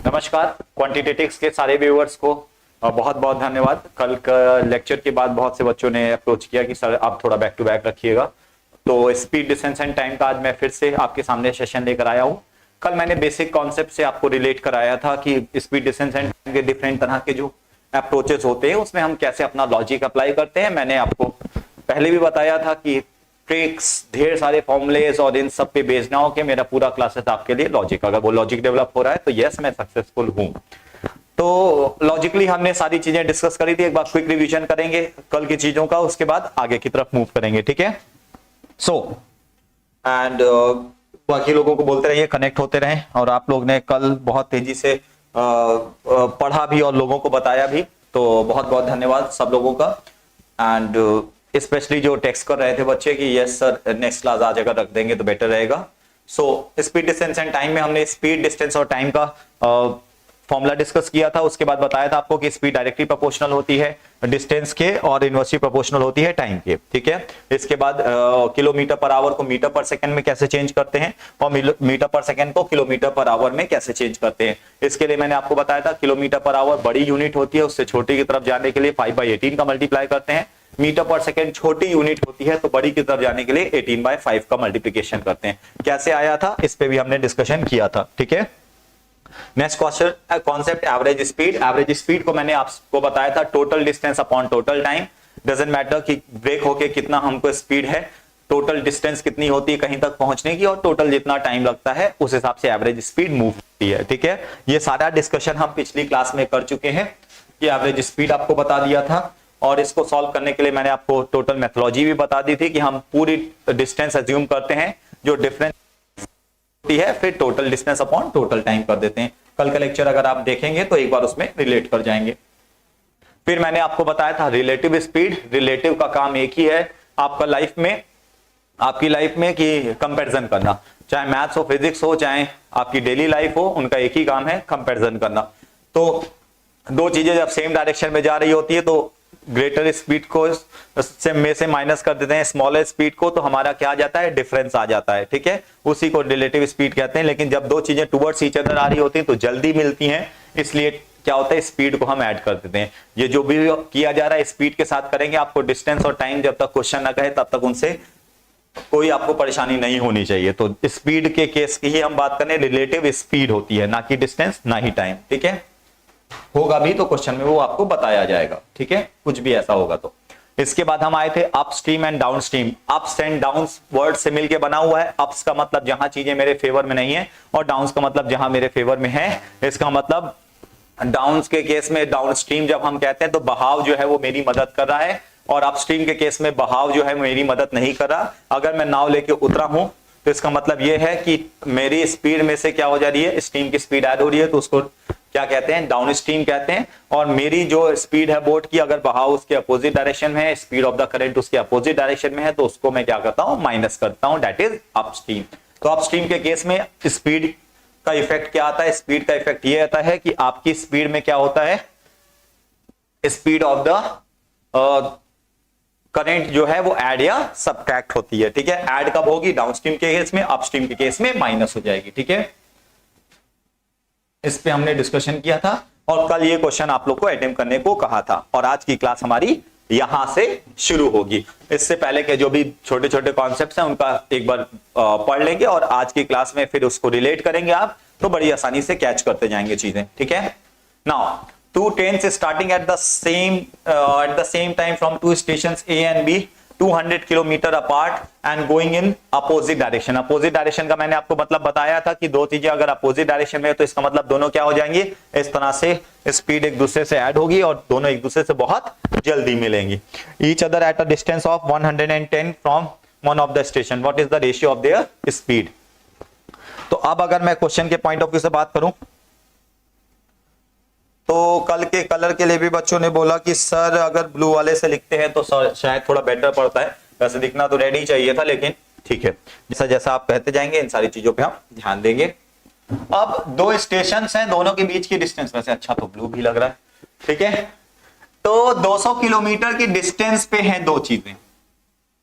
नमस्कार क्वांटिटेटिक्स के सारे व्यूअर्स को बहुत बहुत धन्यवाद। कल का लेक्चर के बाद बहुत से बच्चों ने अप्रोच किया कि सर आप थोड़ा बैक टू बैक रखिएगा, तो स्पीड डिस्टेंस एंड टाइम का आज मैं फिर से आपके सामने सेशन लेकर आया हूँ। कल मैंने बेसिक कॉन्सेप्ट से आपको रिलेट कराया था कि स्पीड डिस्टेंस एंड टाइम के डिफरेंट तरह के जो अप्रोचेस होते हैं उसमें हम कैसे अपना लॉजिक अप्लाई करते हैं। मैंने आपको पहले भी बताया था कि ट्रिक्स, ढेर सारे फॉर्मुलेज और इन सब पे बेस्ड ना हो कि मेरा पूरा क्लासेस आपके लिए लॉजिक, अगर वो लॉजिक डेवलप हो रहा है तो यस मैं सक्सेसफुल हूं। तो लॉजिकली हमने सारी चीजें डिस्कस करी थी, एक बार क्विक रिवीजन करेंगे कल की चीजों का, उसके बाद आगे की तरफ मूव करेंगे, ठीक है। सो एंड बाकी लोगों को बोलते रहिए, कनेक्ट होते रहें, और आप लोग ने कल बहुत तेजी से पढ़ा भी और लोगों को बताया भी, तो बहुत बहुत धन्यवाद सब लोगों का। एंड स्पेशली जो टेक्स्ट कर रहे थे बच्चे कि यस सर नेक्स्ट क्लास आज अगर रख देंगे तो बेटर रहेगा। So speed distance and time में हमने स्पीड डिस्टेंस और टाइम का फॉर्मूला डिस्कस किया था। उसके बाद बताया था आपको कि स्पीड डायरेक्टली प्रोपोर्शनल होती है डिस्टेंस के और इनवर्सली प्रोपोर्शनल होती है टाइम के, ठीक है। इसके बाद किलोमीटर पर आवर को मीटर पर सेकंड में कैसे चेंज करते हैं और मीटर पर सेकंड को किलोमीटर पर आवर में कैसे चेंज करते हैं। इसके लिए मैंने आपको बताया था किलोमीटर पर आवर बड़ी यूनिट होती है, उससे छोटी की तरफ जाने के लिए 5/18 का मल्टीप्लाई करते हैं। मीटर पर सेकंड छोटी यूनिट होती है तो बड़ी की तरफ जाने के लिए 18/5 का मल्टीप्लिकेशन करते हैं। कैसे आया था इस पे भी हमने डिस्कशन किया था, ठीक है। Next question concept average speed. Average speed को मैंने आपको बताया था total distance upon total time. Doesn't matter कि ब्रेक होके कितना हमको स्पीड है, टोटल डिस्टेंस कितनी होती है कहीं तक पहुंचने की और टोटल जितना टाइम लगता है उस हिसाब से एवरेज स्पीड मूव होती है, ठीक है। ये सारा डिस्कशन हम पिछली क्लास में कर चुके हैं कि एवरेज स्पीड आपको बता दिया था, और इसको सॉल्व करने के लिए मैंने आपको टोटल मेथोलॉजी भी बता दी थी कि हम पूरी डिस्टेंस अज्यूम करते हैं जो डिफरेंस होती है, फिर total distance upon total time कर देते हैं। कल का लेक्चर अगर आप देखेंगे तो एक बार उसमें रिलेट कर जाएंगे। फिर मैंने आपको बताया था रिलेटिव स्पीड। रिलेटिव का काम एक ही है आपका लाइफ में, आपकी लाइफ में कि कंपैरिजन करना, चाहे मैथ्स हो, फिजिक्स हो, चाहे आपकी डेली लाइफ हो, उनका एक ही काम है कंपैरिजन करना। तो दो चीजें जब सेम डायरेक्शन में जा रही होती है तो ग्रेटर स्पीड को से माइनस कर देते हैं स्मॉलर स्पीड को, तो हमारा क्या आ जाता है, डिफरेंस आ जाता है, ठीक है। उसी को रिलेटिव स्पीड कहते हैं। लेकिन जब दो चीजें टुवर्ड्स ईच अदर आ रही होती हैं तो जल्दी मिलती हैं, इसलिए क्या होता है स्पीड को हम ऐड कर देते हैं। ये जो भी किया जा रहा है स्पीड के साथ करेंगे। आपको डिस्टेंस और टाइम जब तक क्वेश्चन ना कहे तब तक उनसे कोई आपको परेशानी नहीं होनी चाहिए। तो स्पीड के केस की ही हम बात करें, रिलेटिव स्पीड होती है, ना कि डिस्टेंस ना ही टाइम, ठीक है। होगा भी तो क्वेश्चन में वो आपको बताया जाएगा, ठीक है, कुछ भी ऐसा होगा तो। इसके बाद हम आए थे upstream and downstream. Ups and downs word से मिलके बना हुआ है। अप्स का मतलब जहां चीजें मेरे फेवर में नहीं है, और डाउन्स का मतलब जहां मेरे फेवर में है। इसका मतलब डाउन्स के केस में डाउनस्ट्रीम जब हम कहते हैं तो बहाव जो है वो मेरी मदद कर रहा है, और अपस्ट्रीम के केस में बहाव जो है मेरी मदद नहीं कर रहा। अगर मैं नाव लेके उतरा हूं तो इसका मतलब यह है कि मेरी स्पीड में से क्या हो जा रही है, स्ट्रीम की स्पीड ऐड हो रही है, तो उसको क्या कहते हैं, डाउन स्ट्रीम कहते हैं। और मेरी जो स्पीड है बोट की, अगर बहाव उसके अपोजिट डायरेक्शन में है, स्पीड ऑफ द करंट उसके अपोजिट डायरेक्शन में है, तो उसको मैं क्या करता हूं, माइनस करता हूं, दैट इज अपस्ट्रीम। तो अपस्ट्रीम के केस में स्पीड का इफेक्ट क्या आता है, स्पीड का इफेक्ट ये आता है कि आपकी स्पीड में क्या होता है, स्पीड ऑफ द करंट जो है वो ऐड या सबट्रैक्ट होती है, ठीक है। ऐड कब होगी, डाउनस्ट्रीम के केस में, अपस्ट्रीम के केस में माइनस हो जाएगी, ठीक है। इस पे हमने डिस्कशन किया था, और कल ये क्वेश्चन आप लोग को अटेम्प्ट करने को कहा था, और आज की क्लास हमारी यहां से शुरू होगी। इससे पहले के जो भी छोटे छोटे कॉन्सेप्ट्स हैं उनका एक बार पढ़ लेंगे, और आज की क्लास में फिर उसको रिलेट करेंगे आप, तो बड़ी आसानी से कैच करते जाएंगे चीजें, ठीक है। Now two trains starting at the same time from two stations A and B 200 kilometre apart and going in opposite direction. Opposite direction का मैंने आपको मतलब बताया था कि दो चीजें अगर अपोजिट डायरेक्शन में है तो इसका मतलब दोनों क्या हो जाएंगी, इस तरह से स्पीड एक दूसरे से ऐड होगी और दोनों एक दूसरे से बहुत जल्दी मिलेंगी। Each other at a distance of 110 from one of the station, what is the ratio of their speed. तो अब अगर मैं क्वेश्चन के पॉइंट ऑफ व्यू से बात करूं तो कल के कलर के लिए भी बच्चों ने बोला कि सर अगर ब्लू वाले से लिखते हैं तो शायद थोड़ा बेटर पड़ता है। वैसे दिखना तो रेड ही चाहिए था, लेकिन ठीक है, जैसा जैसा आप कहते जाएंगे इन सारी चीजों पे हम ध्यान देंगे। अब दो स्टेशन हैं, दोनों के बीच की डिस्टेंस, वैसे अच्छा तो ब्लू भी लग रहा है, ठीक है। तो 200 किलोमीटर की डिस्टेंस पे हैं दो चीजें।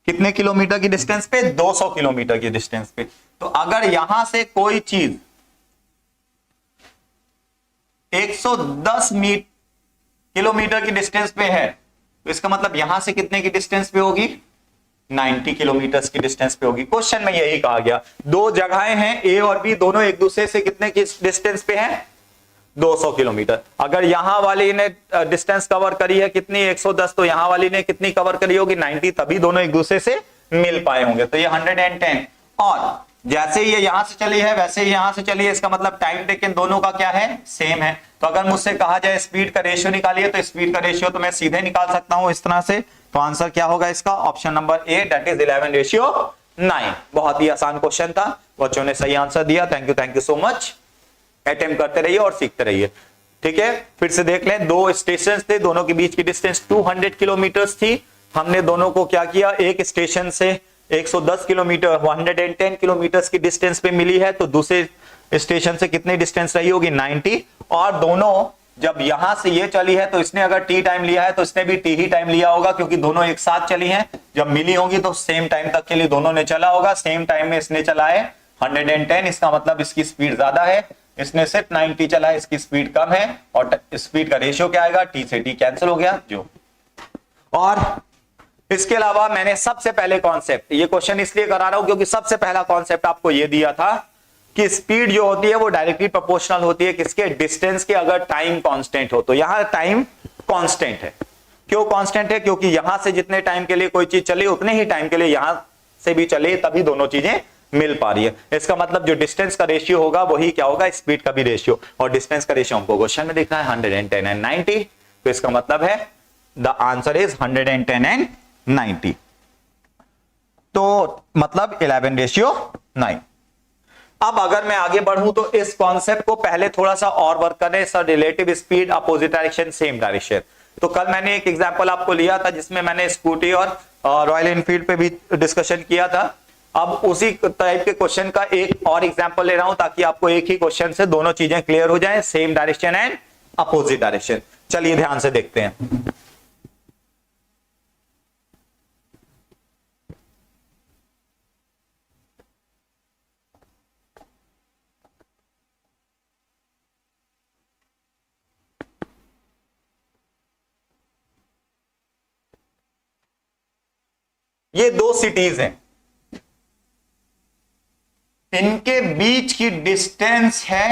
कितने किलोमीटर की डिस्टेंस पे, 200 किलोमीटर की डिस्टेंस पे। तो अगर यहां से कोई चीज 110 किलोमीटर की डिस्टेंस पे है, तो इसका मतलब यहां से कितने की डिस्टेंस पे होगी, 90 किलोमीटर की डिस्टेंस पे होगी। क्वेश्चन में यही कहा गया, दो जगहें हैं ए और बी, दोनों एक दूसरे से कितने की डिस्टेंस पे हैं, 200 किलोमीटर। अगर यहां वाली ने डिस्टेंस कवर करी है कितनी, 110, तो यहां वाली ने कितनी कवर करी होगी, 90, तभी दोनों एक दूसरे से मिल पाए होंगे, तो ये 110। और जैसे ये यहां से चली है वैसे ही यहां से चली है, इसका मतलब टाइम टेकन दोनों का क्या है, सेम है। तो अगर मुझसे कहा जाए स्पीड का रेशियो निकालिए, तो स्पीड का रेशियो तो मैं सीधे निकाल सकता हूं इस तरह से। तो आंसर क्या होगा इसका, option number A, that is 11:9। बहुत ही आसान क्वेश्चन था, बच्चों ने सही आंसर दिया। Thank you so much. Attempt करते रहिए और सीखते रहिए, ठीक है। फिर से देख लें, दो स्टेशन थे, दोनों के बीच की डिस्टेंस 200 किलोमीटर थी। हमने दोनों को क्या किया, एक स्टेशन से 110 किलोमीटर 110 किलोमीटर की डिस्टेंस पे मिली है, तो दूसरे स्टेशन से कितनी डिस्टेंस रही होगी, 90। और दोनों जब यहां से ये चली है, तो इसने अगर टी टाइम लिया है तो इसने भी टी ही टाइम लिया होगा, क्योंकि दोनों एक साथ चली हैं। जब मिली होंगी तो सेम टाइम तक के लिए दोनों ने चला होगा, सेम टाइम में इसने चला है 110, इसका मतलब इसकी स्पीड ज्यादा है, इसने सिर्फ 90 चला है, इसकी स्पीड कम है। और स्पीड का रेशियो क्या आएगा, टी से टी कैंसिल हो गया जो। और इसके अलावा मैंने सबसे पहले कॉन्सेप्ट, ये क्वेश्चन इसलिए करा रहा हूं क्योंकि सबसे पहला कॉन्सेप्ट आपको ये दिया था कि स्पीड जो होती है वो डायरेक्टली प्रोपोर्शनल होती है किसके, डिस्टेंस के। अगर टाइम कांस्टेंट हो, तो यहां टाइम कांस्टेंट है। क्यों कांस्टेंट है, क्योंकि यहां से जितने टाइम के लिए कोई चीज चली उतने ही टाइम के लिए यहां से भी चले, तभी दोनों चीजें मिल पा रही है। इसका मतलब जो डिस्टेंस का रेशियो होगा वही क्या होगा, स्पीड का भी रेशियो। और डिस्टेंस का रेशियो हमको क्वेश्चन में दिख रहा है 110 एंड 90, तो इसका मतलब है द आंसर इज 110 एंड 90, तो मतलब 11:9। अब अगर मैं आगे बढ़ूं तो इस कॉन्सेप्ट को पहले थोड़ा सा और वर्क करें, sir relative speed, opposite direction, same direction. तो कल मैंने एक एग्जांपल आपको लिया था जिसमें मैंने स्कूटी और रॉयल एनफील्ड पे भी डिस्कशन किया था। अब उसी टाइप के क्वेश्चन का एक और एग्जांपल ले रहा हूं ताकि आपको एक ही क्वेश्चन से दोनों चीजें क्लियर हो जाएं, same direction and opposite direction. चलिए ध्यान से देखते हैं। ये दो सिटीज हैं, इनके बीच की डिस्टेंस है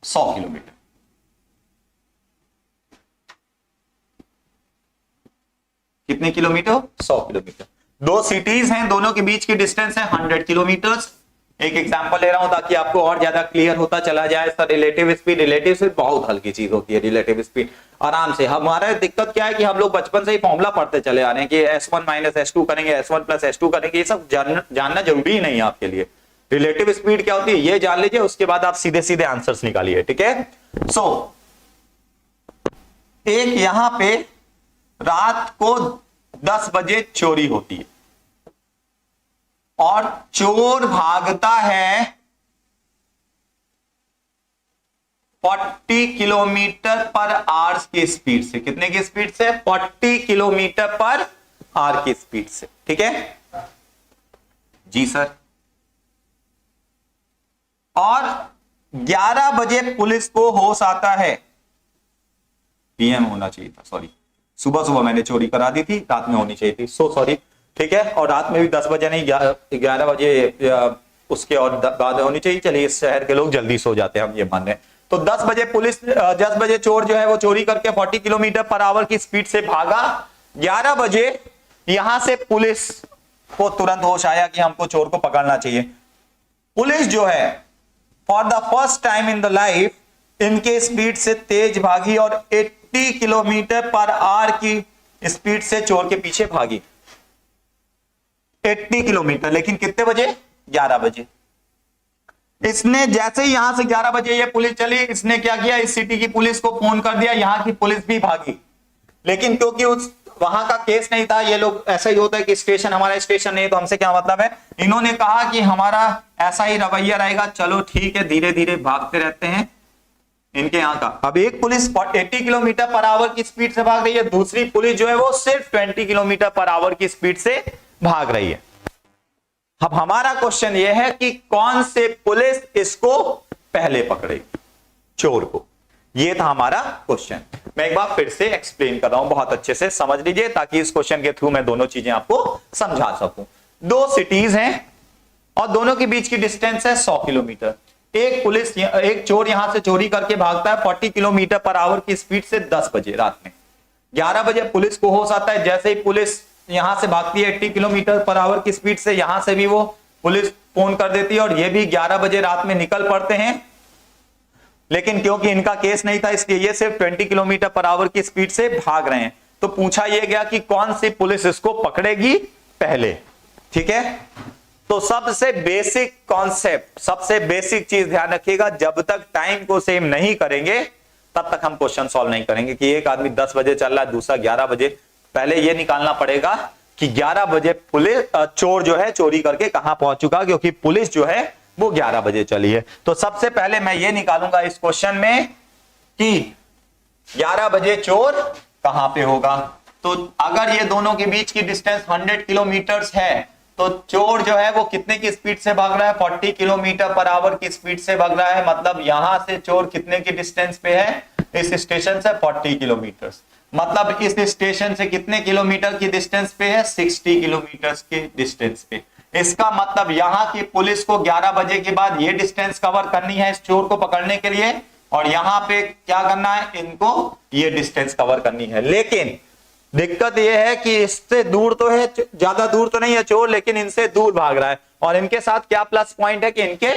100 किलोमीटर। कितने किलोमीटर, 100 किलोमीटर। दो सिटीज हैं, दोनों के बीच की डिस्टेंस है 100 किलोमीटर। एक एग्जांपल ले रहा हूं ताकि आपको और ज्यादा क्लियर होता चला जाए। सर रिलेटिव स्पीड बहुत हल्की चीज होती है, रिलेटिव स्पीड आराम से। हमारा दिक्कत क्या है कि हम लोग बचपन से ही फॉर्मूला पढ़ते चले आ रहे हैं कि S1 माइनस S2 करेंगे, S1 प्लस S2 करेंगे, ये सब जानना जरूरी ही नहीं है आपके लिए। रिलेटिव स्पीड क्या होती है ये जान लीजिए, उसके बाद आप सीधे सीधे आंसर्स निकालिए, ठीक है। सो एक यहां पे रात को 10 बजे चोरी होती है और चोर भागता है 40 किलोमीटर पर आवर की स्पीड से। कितने की स्पीड से, 40 किलोमीटर पर आवर की स्पीड से, ठीक है जी सर। और 11 बजे पुलिस को होश आता है, PM होना चाहिए था, सॉरी, सुबह मैंने चोरी करा दी थी, रात में होनी चाहिए थी, सो सॉरी, ठीक है। और रात में भी 10 बजे नहीं, 11 बजे उसके और बाद होनी चाहिए। चलिए इस शहर के लोग जल्दी सो जाते हैं, हम ये मान रहे हैं। तो 10 बजे चोर जो है वो चोरी करके 40 किलोमीटर पर आवर की स्पीड से भागा। 11 बजे यहां से पुलिस को तुरंत होश आया कि हमको चोर को पकड़ना चाहिए। पुलिस जो है for the first time in the life इनके स्पीड से तेज भागी और 80 किलोमीटर पर आवर की स्पीड से चोर के पीछे भागी। 80 किलोमीटर, लेकिन कितने बजे, 11 बजे। इसने जैसे ही यहां से 11 बजे ये पुलिस चली, इसने क्या किया, इस सिटी की पुलिस को फोन कर दिया, यहां की पुलिस भी भागी। लेकिन क्योंकि उस वहां का केस नहीं था, ये लोग ऐसा ही होता है कि स्टेशन हमारा स्टेशन नहीं है तो हमसे क्या मतलब है, इन्होंने कहा कि हमारा ऐसा ही रवैया रहेगा, चलो ठीक है, धीरे धीरे भागते रहते हैं इनके यहाँ का। अब एक पुलिस 80 किलोमीटर पर आवर की स्पीड से भाग रही है, दूसरी पुलिस जो है वो सिर्फ 20 किलोमीटर पर आवर की स्पीड से भाग रही है। अब हमारा क्वेश्चन ये है कि कौन से पुलिस इसको पहले पकड़ेगी, चोर को। ये था हमारा क्वेश्चन। मैं एक बार फिर से एक्सप्लेन कर रहा हूं, बहुत अच्छे से समझ लीजिए ताकि इस क्वेश्चन के थ्रू मैं दोनों चीजें आपको समझा सकूं। दो सिटीज हैं और दोनों के बीच की डिस्टेंस है 100 किलोमीटर। एक चोर यहां से चोरी करके भागता है 40 किलोमीटर पर आवर की स्पीड से 10 बजे रात में। 11 बजे पुलिस को होश आता है, जैसे ही पुलिस यहां से भागती है 80 किलोमीटर पर आवर की स्पीड से, यहां से भी वो पुलिस फोन कर देती है और ये भी 11 बजे रात में निकल पड़ते हैं। लेकिन क्योंकि इनका केस नहीं था इसलिए ये सिर्फ 20 किलोमीटर पर आवर की स्पीड से भाग रहे हैं। तो पूछा यह गया कि कौन सी पुलिस इसको पकड़ेगी पहले। ठीक है, तो सबसे बेसिक कॉन्सेप्ट, सबसे बेसिक चीज ध्यान रखिएगा, जब तक टाइम को सेम नहीं करेंगे तब तक हम क्वेश्चन सॉल्व नहीं करेंगे। कि एक आदमी 10 बजे चल रहा है, दूसरा 11 बजे, पहले यह निकालना पड़ेगा कि 11 बजे पुलिस चोर जो है चोरी करके कहां पहुंच चुका, क्योंकि पुलिस जो है वो 11 बजे चली है। तो सबसे पहले मैं ये निकालूंगा इस क्वेश्चन में कि 11 बजे चोर कहां पे होगा। तो अगर ये दोनों के बीच की डिस्टेंस 100 किलोमीटर है तो चोर जो है वो कितने की स्पीड से भाग रहा है, 40 किलोमीटर पर आवर की स्पीड से भाग रहा है। मतलब यहां से चोर कितने की डिस्टेंस पे है, इस स्टेशन से 40 किलोमीटर। मतलब इस स्टेशन से कितने किलोमीटर की डिस्टेंस पे है, 60 किलोमीटर की डिस्टेंस पे। इसका मतलब यहां की पुलिस को 11 बजे के बाद ये डिस्टेंस कवर करनी है इस चोर को पकड़ने के लिए, और यहां पे क्या करना है, इनको ये डिस्टेंस कवर करनी है। लेकिन दिक्कत यह है कि इससे दूर तो है, ज्यादा दूर तो नहीं है चोर, लेकिन इनसे दूर भाग रहा है। और इनके साथ क्या प्लस पॉइंट है कि इनके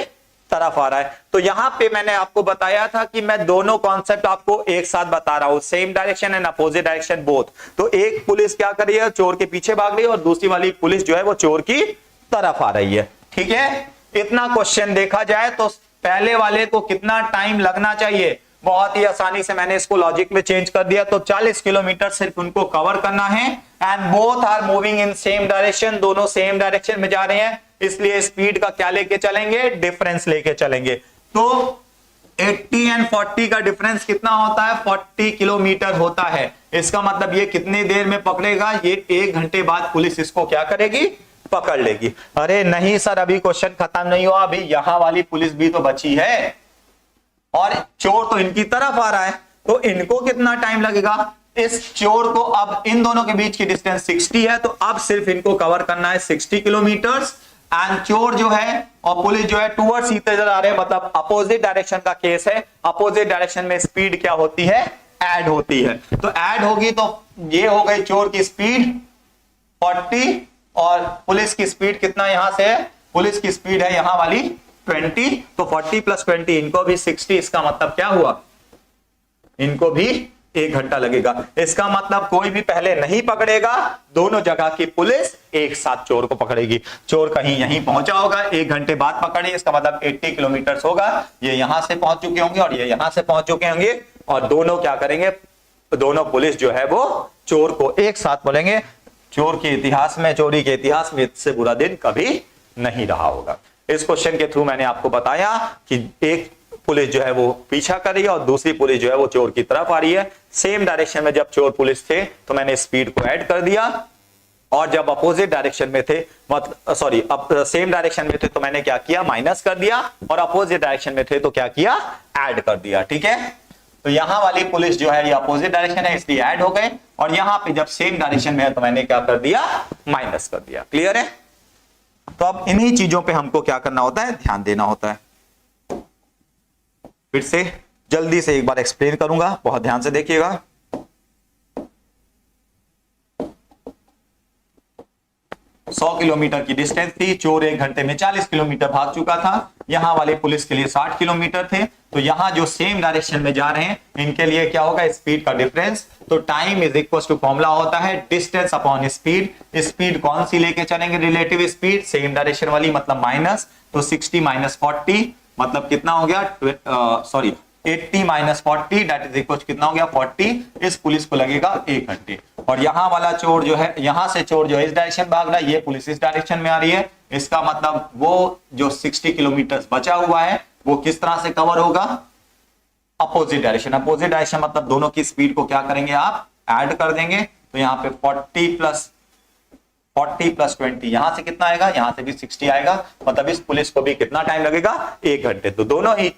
तरफ आ रहा है। तो यहां पे मैंने आपको बताया था कि मैं दोनों कॉन्सेप्ट आपको एक साथ बता रहा हूं, same direction and opposite direction both. तो एक पुलिस क्या कर रही है, चोर के पीछे भाग रही है, और दूसरी वाली पुलिस जो है वो चोर की तरफ आ रही है। ठीक है, इतना क्वेश्चन देखा जाए तो पहले वाले को कितना टाइम लगना चाहिए, बहुत ही आसानी से मैंने इसको लॉजिक में चेंज कर दिया। तो 40 किलोमीटर सिर्फ उनको कवर करना है, and both are moving in same direction, दोनों सेम डायरेक्शन में जा रहे हैं, इसलिए स्पीड का क्या लेके चलेंगे, डिफरेंस लेके चलेंगे। तो 80 एंड 40 का डिफरेंस कितना होता है, 40 किलोमीटर होता है। इसका मतलब ये कितनी देर में पकड़ेगा, ये 1 घंटे बाद पुलिस इसको क्या करेगी, पकड़ लेगी। अरे नहीं सर, अभी क्वेश्चन खत्म नहीं हुआ, अभी यहां वाली पुलिस भी तो बची है और चोर तो इनकी तरफ आ रहा है। तो इनको कितना टाइम लगेगा, इस चोर को, अब इन दोनों के बीच की डिस्टेंस 60 है, तो अब सिर्फ इनको कवर करना है 60 किलोमीटर। एंड चोर जो है और पुलिस जो है टूवर्ड्स ईच अदर आ रहे हैं, मतलब अपोजिट डायरेक्शन का केस है। अपोजिट डायरेक्शन में स्पीड क्या होती है, ऐड होती है। तो ऐड होगी तो ये हो गई चोर की स्पीड 40 और पुलिस की स्पीड कितना यहां से है, पुलिस की स्पीड है यहां वाली 20। तो 40 + 20 इनको भी 60। इसका मतलब क्या हुआ, इनको भी 1 घंटा लगेगा। इसका मतलब कोई भी पहले नहीं पकड़ेगा, दोनों जगह की पुलिस एक साथ चोर को पकड़ेगी। चोर कहीं यहीं पहुंचा होगा, 1 घंटे बाद पकड़े, इसका मतलब 80 किलोमीटर होगा। ये यहां से पहुंच चुके होंगे और ये यहां से पहुंच चुके होंगे, और दोनों क्या करेंगे, दोनों पुलिस जो है वो चोर को एक साथ बोलेंगे। चोर के इतिहास में, चोरी के इतिहास में इससे बुरा दिन कभी नहीं रहा होगा। इस क्वेश्चन के थ्रू मैंने आपको बताया कि एक पुलिस जो है वो पीछा कर रही है और दूसरी पुलिस जो है वो चोर की तरफ आ रही है। सेम डायरेक्शन में जब चोर पुलिस थे तो मैंने स्पीड को ऐड कर दिया, और जब अपोजिट डायरेक्शन में थे, मतलब सॉरी, अब सेम डायरेक्शन में थे तो मैंने क्या किया, माइनस कर दिया, और अपोजिट डायरेक्शन में थे तो क्या किया, ऐड कर दिया। ठीक है, तो यहां वाली पुलिस जो है ये अपोजिट डायरेक्शन है इसलिए ऐड हो गए, और यहां पे जब सेम डायरेक्शन में है तो मैंने क्या कर दिया, माइनस कर दिया। क्लियर है? तो अब इन्हीं चीजों पे हमको क्या करना होता है, ध्यान देना होता है। फिर से जल्दी से एक बार एक्सप्लेन करूंगा, बहुत ध्यान से देखिएगा। सौ किलोमीटर की डिस्टेंस थी, चोर 1 घंटे में 40 किलोमीटर भाग चुका था। यहां वाली पुलिस के लिए 60 किलोमीटर थे। तो यहां जो सेम डायरेक्शन में जा रहे हैं इनके लिए क्या होगा, स्पीड का डिफरेंस। तो time is equal to, formula होता है डिस्टेंस अपॉन स्पीड। स्पीड कौन सी लेके चलेंगे, रिलेटिव स्पीड, सेम डायरेक्शन वाली, मतलब माइनस। तो 60 - 40 मतलब कितना हो गया, 80 - 40 दैट इज इक्वल कितना हो गया, 40। इस पुलिस को लगेगा 1 घंटे। और यहां वाला चोर जो है, यहां से चोर जो है इस डायरेक्शन भाग रहा है, ये पुलिस इस डायरेक्शन में आ रही है। इसका मतलब वो जो 60 किलोमीटर बचा हुआ है वो किस तरह से कवर होगा, अपोजिट डायरेक्शन। अपोजिट डायरेक्शन मतलब दोनों की स्पीड को क्या करेंगे आप, ऐड कर देंगे। तो यहां पे 40 + 40 + 20, यहां से कितना आएगा, यहां से भी 60 आएगा, मतलब इस पुलिस को भी कितना टाइम लगेगा, 1 घंटे। तो दोनों ही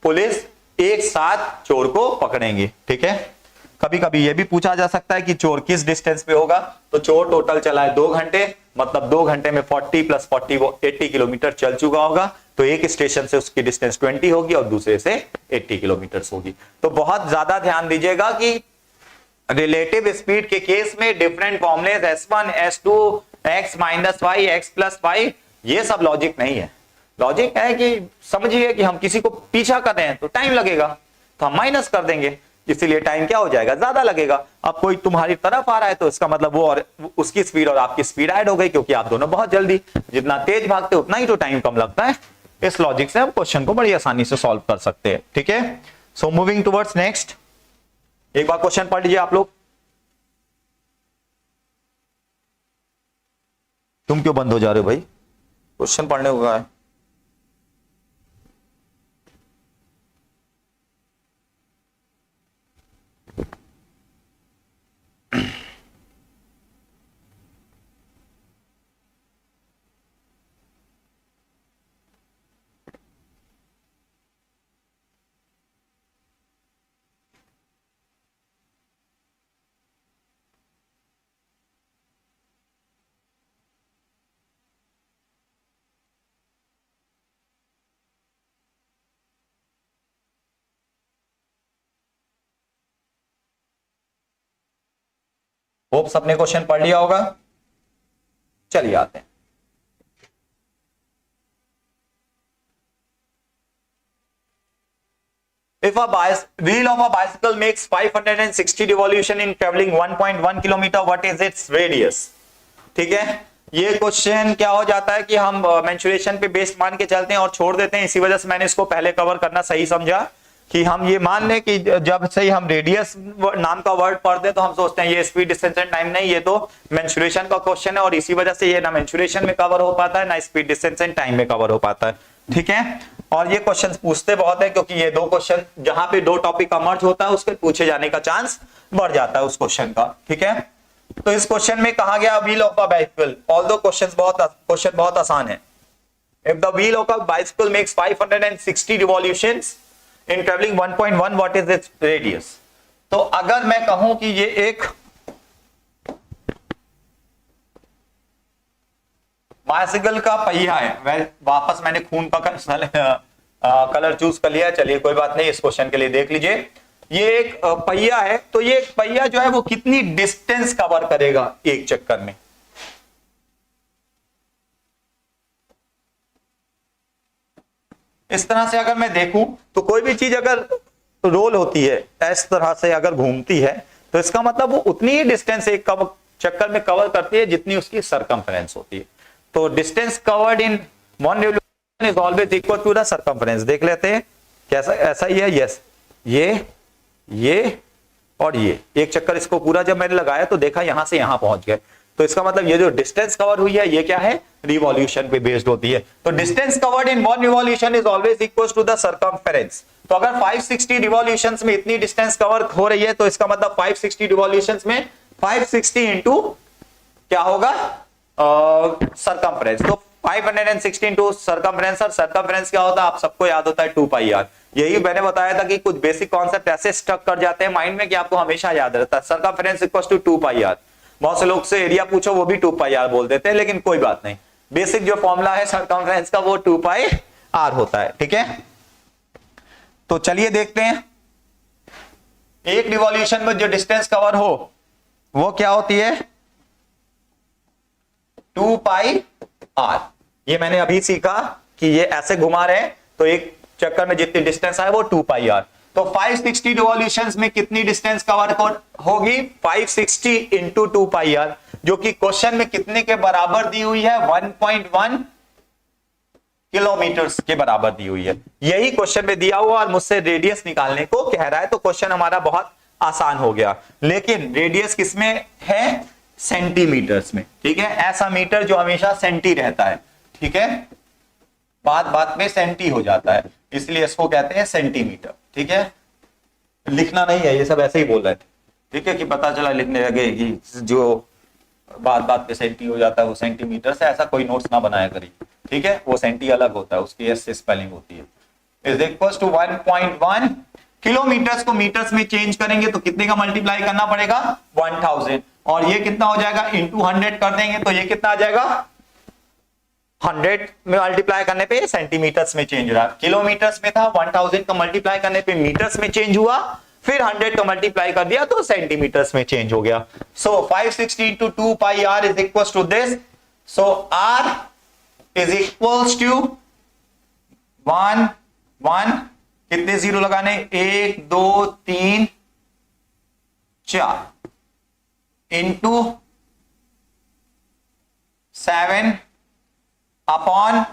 पुलिस एक साथ चोर को पकड़ेंगे, ठीक है। कभी कभी यह भी पूछा जा सकता है कि चोर किस डिस्टेंस पे होगा, तो चोर टोटल चला है 2 घंटे, मतलब 2 घंटे में 40 + 40 वो 80 किलोमीटर चल चुका होगा, तो एक स्टेशन से उसकी डिस्टेंस 20 होगी और दूसरे से 80 किलोमीटर होगी। तो बहुत ज्यादा ध्यान दीजिएगा कि रिलेटिव स्पीड के केस में different formulas S1 S2 x - y x + y, ये सब लॉजिक नहीं है। लॉजिक है कि समझिए कि हम किसी को पीछा कर रहे हैं तो टाइम लगेगा, तो हम माइनस कर देंगे, इसीलिए टाइम क्या हो जाएगा, ज्यादा लगेगा। अब कोई तुम्हारी तरफ आ रहा है तो इसका मतलब वो और उसकी स्पीड और आपकी स्पीड ऐड हो गई, क्योंकि आप दोनों बहुत जल्दी, जितना तेज भागते उतना ही तो टाइम कम लगता है। इस लॉजिक से हम क्वेश्चन को बड़ी आसानी से सॉल्व कर सकते हैं, ठीक है। सो मूविंग टुवर्ड्स नेक्स्ट, एक बार क्वेश्चन पढ़ लीजिए आप लोग। तुम क्यों बंद हो जा रहे हो भाई, क्वेश्चन पढ़ने को कहा है। होप सबने क्वेश्चन पढ़ लिया होगा। चलिए आते हैं। If a wheel of a bicycle makes 560 revolution in traveling 1.1 kilometre, what is its radius? ठीक है, ये क्वेश्चन क्या हो जाता है कि हम मेंसुरेशन पे बेस्ड मान के चलते हैं और छोड़ देते हैं, इसी वजह से मैंने इसको पहले कवर करना सही समझा कि हम ये मान लें कि जब से हम रेडियस नाम का वर्ड पढ़ते हैं तो हम सोचते हैं ये स्पीड डिस्टेंस एंड टाइम, नहीं, ये तो मेंसुरेशन का क्वेश्चन है और इसी वजह से ये ना मेंसुरेशन में कवर हो पाता है ना स्पीड डिस्टेंस एंड टाइम में कवर हो पाता है, ठीक है। और ये क्वेश्चन पूछते बहुत है क्योंकि ये 2 क्वेश्चन जहां पे 2 टॉपिक का मर्ज होता है उसके पूछे जाने का चांस बढ़ जाता है उस क्वेश्चन का, ठीक है। तो इस क्वेश्चन में कहा गया wheel of a bicycle, although question बहुत आसान है। If the wheel of a bicycle makes 560 revolutions in travelling 1.1, what is its radius. तो अगर मैं कहूं कि ये एक बाइसिकल का पहिया है, वापस मैंने खून का कलर चूज कर लिया, चलिए कोई बात नहीं, इस क्वेश्चन के लिए देख लीजिए। ये एक पहिया है, तो ये एक पहिया जो है वो कितनी डिस्टेंस कवर करेगा एक चक्कर में। इस तरह से अगर मैं देखूं तो कोई भी चीज अगर रोल होती है इस तरह से अगर घूमती है तो इसका मतलब वो उतनी ही डिस्टेंस एक चक्कर में कवर करती है जितनी उसकी सरकमफेरेंस होती है। तो distance covered in one revolution is always equal to the circumference. देख लेते हैं कैसा, ऐसा ही है, यस, ये और ये एक चक्कर इसको पूरा जब मैंने लगाया तो देखा यहां से यहां पहुंच गए, तो इसका मतलब ये जो डिस्टेंस कवर हुई है ये क्या है, रिवॉल्यूशन पे बेस्ड होती है। तो distance covered in one revolution is always equal to the circumference. तो अगर 560 रिवॉल्यूशंस में इतनी डिस्टेंस कवर हो रही है तो इसका मतलब 560 रिवॉल्यूशंस में 560 इंटू क्या होगा, सरकमफेरेंस। तो 560 इंटू सरकमफेरेंस, और सरकमफेरेंस क्या होता है आप सबको याद होता है 2πr। यही मैंने बताया था कि कुछ बेसिक कॉन्सेप्ट ऐसे स्टक कर जाते हैं माइंड में कि आपको हमेशा याद रहता है, सरकमफेरेंस इक्वल्स टू 2πr। बहुत से लोग से एरिया पूछो वो भी 2πr बोल देते हैं, लेकिन कोई बात नहीं, बेसिक जो फॉर्मूला है सरकमफेरेंस का वो 2πr होता है, ठीक है। तो चलिए देखते हैं, एक रिवॉल्यूशन में जो डिस्टेंस कवर हो वो क्या होती है, 2πr। ये मैंने अभी सीखा कि ये ऐसे घुमा रहे हैं तो एक चक्कर में जितनी डिस्टेंस आए वो 2πr। तो 560 रिवॉल्यूशंस में कितनी डिस्टेंस कवर होगी, 560 इंटू 2πr, जो कि क्वेश्चन में कितने के बराबर दी हुई है, 1.1 किलोमीटर के बराबर दी हुई है। यही क्वेश्चन में दिया हुआ और मुझसे रेडियस निकालने को कह रहा है, तो क्वेश्चन हमारा बहुत आसान हो गया। लेकिन रेडियस किसमें है, सेंटीमीटर्स में, ठीक है। ऐसा मीटर जो हमेशा सेंटी रहता है, ठीक है, बात बात में सेंटी हो जाता है, इसलिए इसको कहते हैं सेंटीमीटर, ठीक है। लिखना नहीं है, ये सब ऐसे ही बोल रहे थे, ठीक है, कि पता चला लिखने लगे कि जो बात बात पे सेंटी हो जाता है, वो सेंटीमीटर से, ऐसा कोई नोट्स ना बनाया करिए, ठीक है। वो सेंटी अलग होता है, उसकी एस से स्पेलिंग होती है। इज इक्वल टू 1.1 किलोमीटर्स को मीटर्स में चेंज करेंगे तो कितने का मल्टीप्लाई करना पड़ेगा, 1000, और ये कितना हो जाएगा, इंटू 100 कर देंगे तो ये कितना आ जाएगा, 100 में मल्टीप्लाई करने पे सेंटीमीटर्स में चेंज हो रहा है, किलोमीटर्स में था, 1000 का मल्टीप्लाई करने पे मीटर्स में चेंज हुआ, फिर 100 का मल्टीप्लाई कर दिया तो सेंटीमीटर्स में चेंज हो गया। So 560 into 2 pi r is equal to this, so r is equal to 1 1, कितने जीरो लगाने, 1 2 3 4 इंटू 7 अपॉन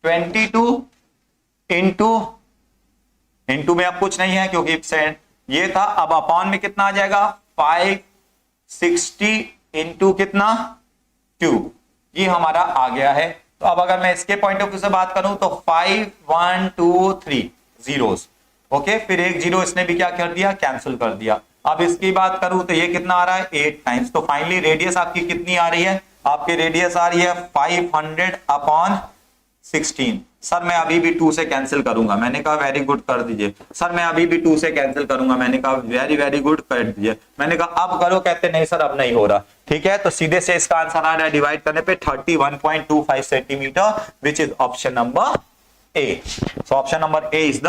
22 इंटू में अब कुछ नहीं है क्योंकि ये था, अब अपॉन में कितना आ जाएगा, 560 इंटू कितना 2, ये हमारा आ गया है। तो अब अगर मैं इसके पॉइंट ऑफ व्यू से बात करूं तो 5 1 2 3 जीरोस, ओके, फिर एक जीरो इसने भी क्या कर दिया, कैंसिल कर दिया। अब इसकी बात करूं तो ये कितना आ रहा है, 8 टाइम्स। तो फाइनली रेडियस आपकी कितनी आ रही है, आपकी रेडियस आ रही है 500 अपॉन 16। सर मैं अभी भी 2 से कैंसिल करूंगा, मैंने कहा वेरी गुड कर दीजिए। सर मैं अभी भी 2 से कैंसिल करूंगा, मैंने कहा वेरी वेरी गुड कर दीजिए। मैंने कहा अब करो, कहते नहीं सर अब नहीं हो रहा। ठीक है, तो सीधे से इसका आंसर आ रहा है डिवाइड करने पे 31.25 centimetre, which is option number A. So option number A is the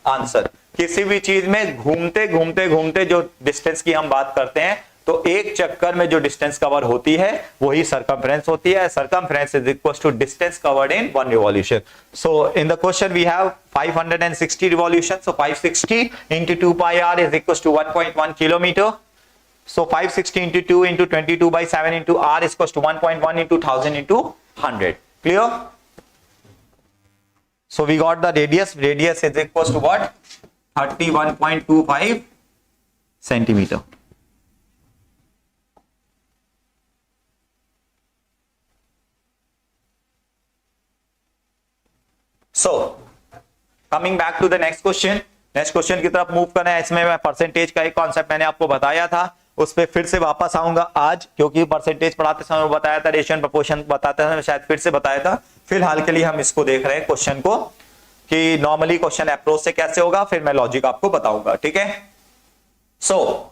answer. किसी भी चीज में घूमते घूमते घूमते जो डिस्टेंस की हम बात करते हैं, तो एक चक्कर में जो डिस्टेंस कवर होती है वही सरकमफ्रेंस होती है। Circumference is equal to distance covered in one revolution. So in the question we have 560 revolution, so 560 into 2 pi r is equals to 1.1 kilometer. So 560 into 2 into 22 by 7 into r is equals to 1.1 into 1000 into 100. Clear? So we got the radius. Radius is equals to what? 31.25 centimeter. So coming back to the next question. Next question की तरफ move करें। इसमें मैं percentage का एक concept मैंने आपको बताया था, उस पर फिर से वापस आऊंगा आज, क्योंकि परसेंटेज पढ़ाते समय बताया था, रेशियो प्रोपोर्शन बताते समय शायद फिर से बताया था। फिलहाल के लिए हम इसको देख रहे हैं क्वेश्चन को, कि नॉर्मली क्वेश्चन अप्रोच से कैसे होगा, फिर मैं लॉजिक आपको बताऊंगा। ठीक है, so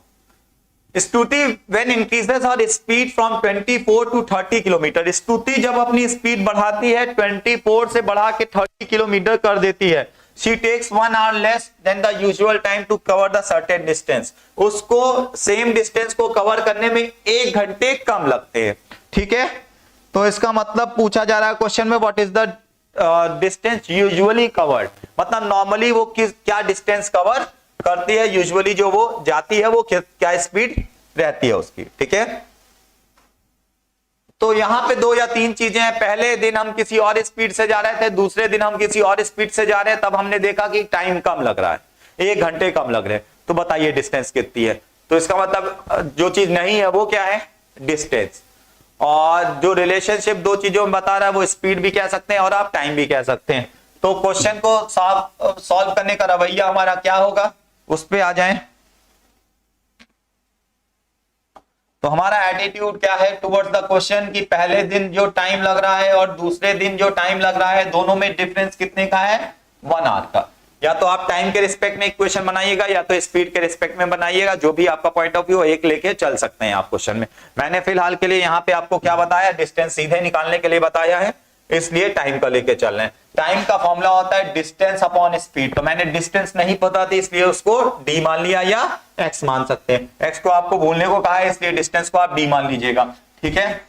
Stuti when increases her speed from 24 to 30 kilometre, Stuti जब अपनी स्पीड बढ़ाती है 24 से बढ़ा के 30 किलोमीटर कर देती है, she takes 1 hour less than the usual time to cover the certain distance, उसको सेम डिस्टेंस को कवर करने में 1 घंटे कम लगते हैं। ठीक है, तो इसका मतलब पूछा जा रहा है क्वेश्चन में, what is the distance usually covered, मतलब नॉर्मली वो क्या डिस्टेंस कवर करती है, यूजुअली जो वो जाती है वो क्या स्पीड रहती है उसकी। ठीक है, तो यहां पे 2 या 3 चीजें हैं। पहले दिन हम किसी और स्पीड से जा रहे थे, दूसरे दिन हम किसी और स्पीड से जा रहे हैं, तब हमने देखा कि टाइम कम लग रहा है, 1 घंटे कम लग रहे हैं। तो बताइए डिस्टेंस कितनी है। तो इसका मतलब जो चीज नहीं है वो क्या है, डिस्टेंस। और जो रिलेशनशिप 2 चीजों में बता रहा है वो स्पीड भी कह सकते हैं और आप टाइम भी कह सकते हैं। तो क्वेश्चन को सॉल्व करने का रवैया हमारा क्या होगा, उस पर आ जाए। तो हमारा एटीट्यूड क्या है टुवर्ड्स द क्वेश्चन, कि पहले दिन जो टाइम लग रहा है और दूसरे दिन जो टाइम लग रहा है, दोनों में डिफरेंस कितने का है, 1 आवर का। या तो आप टाइम के रिस्पेक्ट में इक्वेशन बनाइएगा या तो स्पीड के रिस्पेक्ट में बनाइएगा, जो भी आपका पॉइंट ऑफ व्यू एक लेके चल सकते हैं आप क्वेश्चन में। मैंने फिलहाल के लिए यहाँ पे आपको क्या बताया, डिस्टेंस सीधे निकालने के लिए बताया है, इसलिए टाइम का लेके चल रहे हैं। टाइम का फॉर्मूला होता है डिस्टेंस अपॉन स्पीड। तो मैंने डिस्टेंस नहीं पता थी इसलिए उसको डी मान लिया, या एक्स मान सकते हैं। एक्स को आपको भूलने को कहा है, इसलिए डिस्टेंस को आप डी मान लीजिएगा। ठीक है,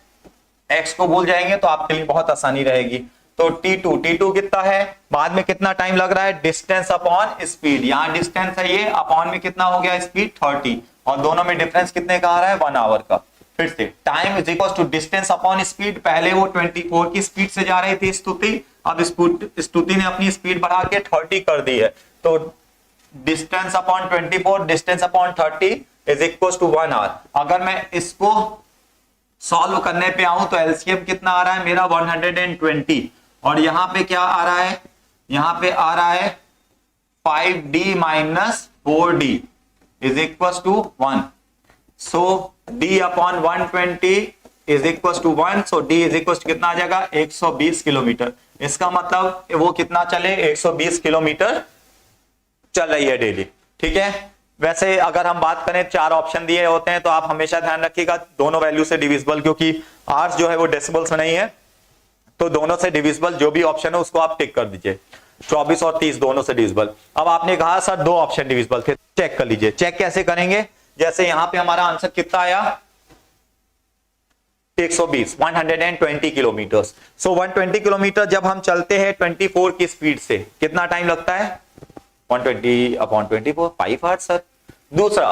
एक्स को भूल जाएंगे तो आपके लिए बहुत आसानी रहेगी। तो T2 कितना है, बाद में कितना टाइम लग रहा है, डिस्टेंस अपॉन स्पीड। यहाँ डिस्टेंस है ये, अपॉन में कितना हो गया स्पीड 30, और दोनों में डिफरेंस कितने का आ रहा है, 1 आवर का। फिर से time is equal to distance upon speed. पहले वो 24 की स्पीड से जा रही थी स्तुति, अब स्तुति ने अपनी स्पीड बढ़ा के 30 कर दी है। तो distance upon 24 distance upon 30 is equal to 1 hour. अगर मैं इसको सॉल्व करने पे आऊं तो एलसीएम कितना आ रहा है मेरा, 120, और यहां पे क्या आ रहा है, यहां पे आ रहा है 5d minus 4d is equal to 1। So d upon 120 is equal to 1, so d is equal कितना आ जाएगा 120 किलोमीटर। इसका मतलब वो कितना चले 120 किलोमीटर चल रही है डेली। ठीक है, वैसे अगर हम बात करें 4 ऑप्शन दिए होते हैं तो आप हमेशा ध्यान रखिएगा दोनों वैल्यू से डिविजिबल, क्योंकि आवर्स जो है वो डेसिबल्स में नहीं है, तो दोनों से डिविजिबल जो भी ऑप्शन है उसको आप टिक कर दीजिए। 24 और 30 दोनों से डिविजिबल। अब आपने कहा सर 2 ऑप्शन डिविजिबल थे, चेक कर लीजिए। चेक कैसे करेंगे, जैसे यहां पे हमारा आंसर कितना आया 120, 120 किलोमीटर। सो 120 किलोमीटर जब हम चलते हैं 24 की स्पीड से कितना टाइम लगता है 120/24 5 आवर्स सर। दूसरा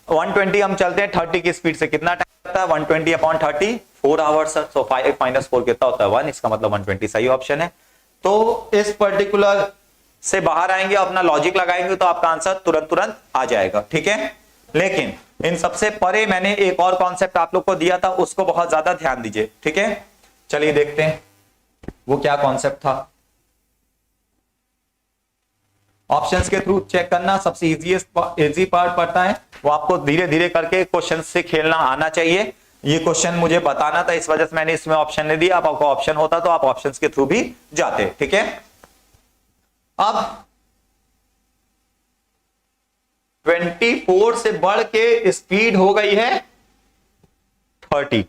120 हम चलते हैं 30 की स्पीड से कितना टाइम लगता है 120/30 4 आवर्स सर। सो 5 - 4 कितना होता है 1, इसका मतलब 120 सही ऑप्शन है। तो इस पर्टिकुलर से बाहर आएंगे, अपना लॉजिक लगाएंगे तो आपका आंसर तुरंत आ जाएगा। ठीक है, लेकिन इन सबसे परे मैंने एक और कॉन्सेप्ट आप लोग को दिया था, उसको बहुत ज्यादा ध्यान दीजिए। ठीक है, चलिए देखते हैं वो क्या कॉन्सेप्ट था। ऑप्शंस के थ्रू चेक करना सबसे इजी पार्ट पड़ता है, वो आपको धीरे धीरे करके क्वेश्चन से खेलना आना चाहिए। ये क्वेश्चन मुझे बताना था, इस वजह से मैंने इसमें ऑप्शन नहीं दिया। आपको ऑप्शन होता तो आप ऑप्शंस के थ्रू भी जाते। ठीक है, अब 24 से बढ़ के स्पीड हो गई है 30।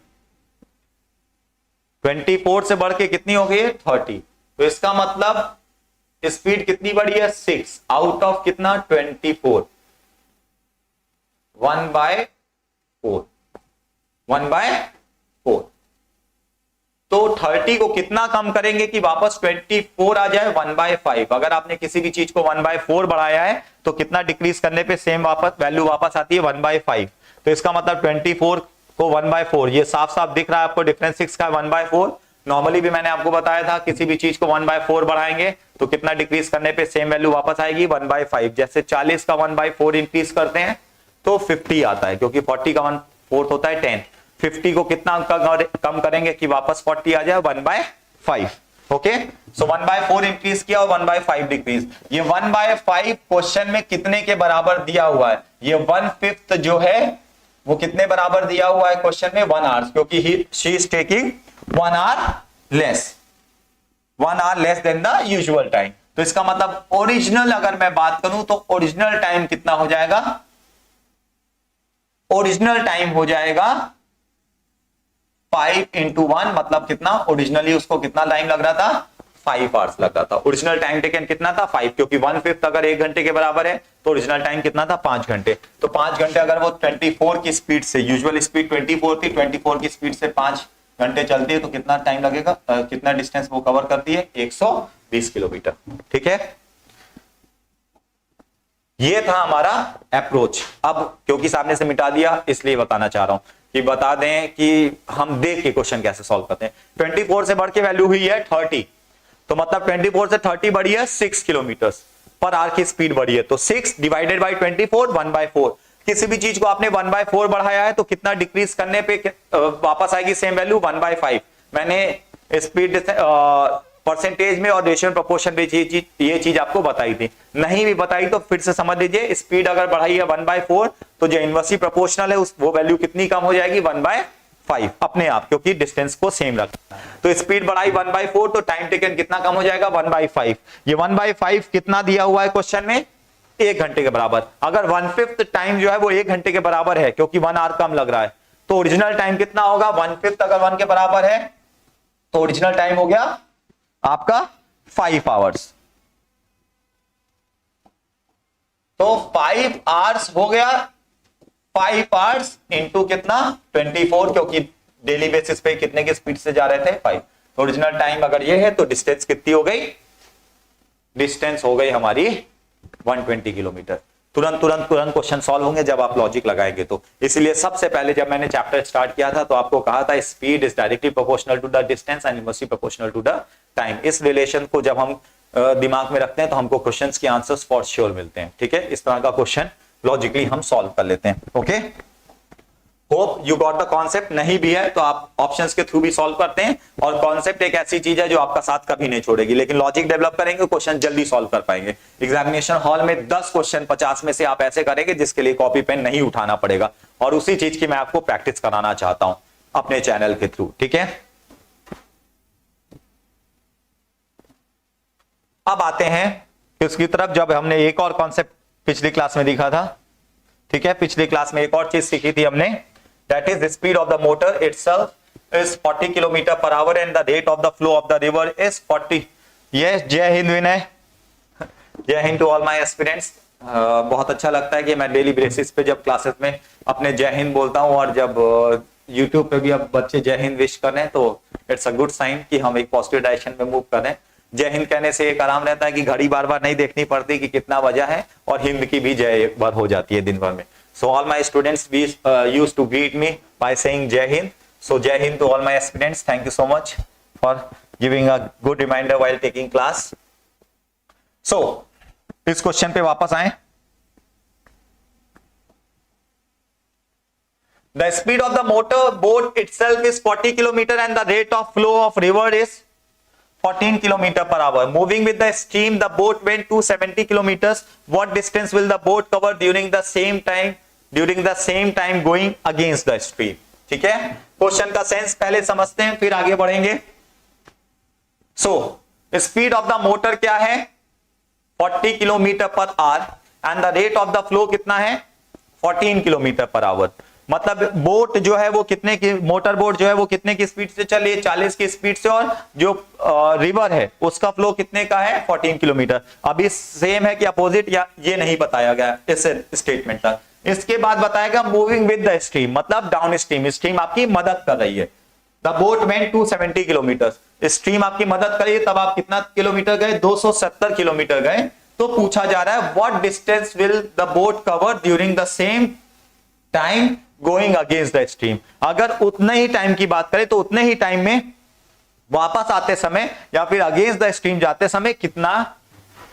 24 से बढ़ के कितनी हो गई है 30, तो इसका मतलब स्पीड कितनी बढ़ी है 6 आउट ऑफ कितना 24, 1/4, 1/4। तो 30 को कितना कम करेंगे कि वापस 24 आ जाए 1/5। अगर आपने किसी भी चीज को 1/4 बढ़ाया है तो कितना डिक्रीज करने पे सेम वैल्यू वापस आती है 1/5। तो इसका मतलब 24 को 1/4, ये साफ साफ दिख रहा है आपको डिफरेंस 6 का 1/4। नॉर्मली भी मैंने आपको बताया था किसी भी चीज को 1/4 बढ़ाएंगे तो कितना डिक्रीज करने पे सेम वैल्यू वापस आएगी 1/5। जैसे 40 का 1/4 इंक्रीज करते हैं तो 50 आता है, क्योंकि 40 का 1/4 होता है 10। 50 को कितना कम करेंगे कि वापस 40 आ जाए 1/5। ओके, सो 1/4 इंक्रीज किया और 1/5 डिक्रीज। ये 1/5 क्वेश्चन में कितने के बराबर दिया हुआ है, ये 1/5 जो है वो कितने बराबर दिया हुआ है क्वेश्चन में 1 आवर्स, क्योंकि she is taking 1 our less than the usual time. तो इसका मतलब ओरिजिनल अगर मैं बात करूं तो ओरिजिनल टाइम कितना हो जाएगा, ओरिजिनल टाइम हो जाएगा 5 × 1, मतलब कितना ओरिजिनली उसको कितना टाइम लग रहा था 5 आवर्स लग रहा था। ओरिजिनल टाइम टेकन कितना था 5, क्योंकि 1/5 अगर 1 घंटे के बराबर है तो ओरिजिनल टाइम कितना था 5 घंटे। तो 5 घंटे अगर वो 24 की स्पीड से, यूजुअल स्पीड 24 थी, 24 की स्पीड से 5 घंटे चलती है तो कितना टाइम लगेगा, कितना डिस्टेंस वो कवर करती है 120 किलोमीटर। ठीक है, ये था हमारा अप्रोच। अब क्योंकि सामने से मिटा दिया इसलिए बताना चाह रहा हूं कि बता दें कि हम देख के क्वेश्चन कैसे सॉल्व करते हैं। 24 से बढ़ के वैल्यू हुई है 30, तो मतलब 24 से 30 बढ़ी है 6 किलोमीटर पर आवर की स्पीड बढ़ी है, तो 6 डिवाइडेड बाई 24 1/4। किसी भी चीज को आपने 1/4 बढ़ाया है तो कितना डिक्रीज करने पे वापस आएगी सेम वैल्यू 1/5। मैंने स्पीड परसेंटेज में और रेशियो प्रोपोर्शन में ये चीज आपको बताई थी, नहीं भी बताई तो फिर से समझ लीजिए। स्पीड अगर बढ़ाई है 1/4 तो जो इनवर्सली प्रोपोर्शनल है वो वैल्यू कितनी कम हो जाएगी 1/5 अपने आप, क्योंकि डिस्टेंस को सेम रखना। तो स्पीड बढ़ाई 1/4 तो टाइम टेकन कितना कम हो जाएगा 1/5। ये 1/5 कितना दिया हुआ है क्वेश्चन में 1 घंटे के बराबर। अगर 1/5 टाइम जो है वो 1 घंटे के बराबर है, क्योंकि 1 आवर कम लग रहा है, तो ओरिजिनल टाइम कितना होगा 1/5 अगर 1 के बराबर है तो ओरिजिनल टाइम हो गया आपका 5 आवर्स। तो 5 आवर्स हो गया, 5 आवर्स इंटू कितना 24, क्योंकि डेली बेसिस पे कितने की स्पीड से जा रहे थे 5। तो ओरिजिनल टाइम अगर ये है तो डिस्टेंस कितनी हो गई, डिस्टेंस हो गई हमारी 120 किलोमीटर। तुरंत क्वेश्चन सॉल्व होंगे जब आप लॉजिक लगाएंगे। तो इसलिए सबसे पहले जब मैंने चैप्टर स्टार्ट किया था तो आपको कहा था speed is directly proportional to the distance and inversely proportional to the time. इस रिलेशन को जब हम दिमाग में रखते हैं तो हमको क्वेश्चंस के आंसर्स फॉर श्योर मिलते हैं। ठीक है, इस तरह का क्वेश्चन लॉजिकली हम सॉल्व कर लेते हैं। Okay, hope you got the concept. नहीं भी है तो आप ऑप्शंस के थ्रू भी सॉल्व करते हैं, और कॉन्सेप्ट एक ऐसी चीज है जो आपका साथ कभी नहीं छोड़ेगी, लेकिन लॉजिक डेवलप करेंगे क्वेश्चन जल्दी सॉल्व कर पाएंगे। एग्जामिनेशन हॉल में 10 क्वेश्चन 50 में से आप ऐसे करेंगे जिसके लिए कॉपी पेन नहीं उठाना पड़ेगा, और उसी चीज की मैं आपको प्रैक्टिस कराना चाहता हूं। अपने चैनल के थ्रू। ठीक है, अब आते हैं उसकी तरफ, जब हमने एक और कॉन्सेप्ट पिछली क्लास में देखा था। ठीक है, पिछली क्लास में एक और चीज सीखी थी हमने, that is the speed of the motor itself is 40 kilometre per hour and the rate of the flow of the river is 40। Yes, जय हिंद विनय, जय Hind to all my aspirants. बहुत अच्छा लगता है कि मैं डेली बेसिस पे जब क्लासेस में अपने जय हिंद बोलता हूं, और जब यूट्यूब पे भी अब बच्चे जय हिंद विश कर रहे हैं, तो इट्स अ गुड साइन कि हम एक पॉजिटिव डायरेक्शन में मूव कर रहे हैं। जय हिंद कहने से एक आराम रहता है कि घड़ी बार बार नहीं देखनी पड़ती कि कितना बजा है, और हिंद की भी जय एक बार हो जाती है दिन भर में। So all my students used to greet me by saying Jai Hind. So Jai Hind to all my aspirants, thank you so much for giving a good reminder while taking class. So इस क्वेश्चन पे वापस आए। The speed of the motor boat itself is 40 kilometer and the rate of flow of river is 14 kilometer per hour. Moving with the stream, the boat went 270 kilometers. What distance will the boat cover during the same time? During the same time going against the stream. ठीक है, question का sense पहले समझते हैं, फिर आगे बढ़ेंगे। So, speed of the motor क्या है? 40 kilometre per hour and the rate of the flow कितना है? 14 किलोमीटर पर आवर। मतलब बोट जो है वो कितने की, मोटर बोट जो है वो कितने की स्पीड से चल रही है? 40 की स्पीड से, और जो रिवर है उसका फ्लो कितने का है? 14 किलोमीटर। अभी सेम है कि अपोजिट, या ये नहीं बताया गया इस स्टेटमेंट तक। इसके बाद बताएगा मूविंग विद द स्ट्रीम, मतलब डाउन स्ट्रीम, स्ट्रीम आपकी मदद कर रही है। The boat went 270 kilometre, stream आपकी मदद कर रही है, तब आप कितना किलोमीटर गए? 270 किलोमीटर गए। तो पूछा जा रहा है what distance will the boat cover during the same time going against the stream. अगर उतने ही टाइम की बात करें तो उतने ही टाइम में वापस आते समय या फिर अगेंस्ट द स्ट्रीम जाते समय कितना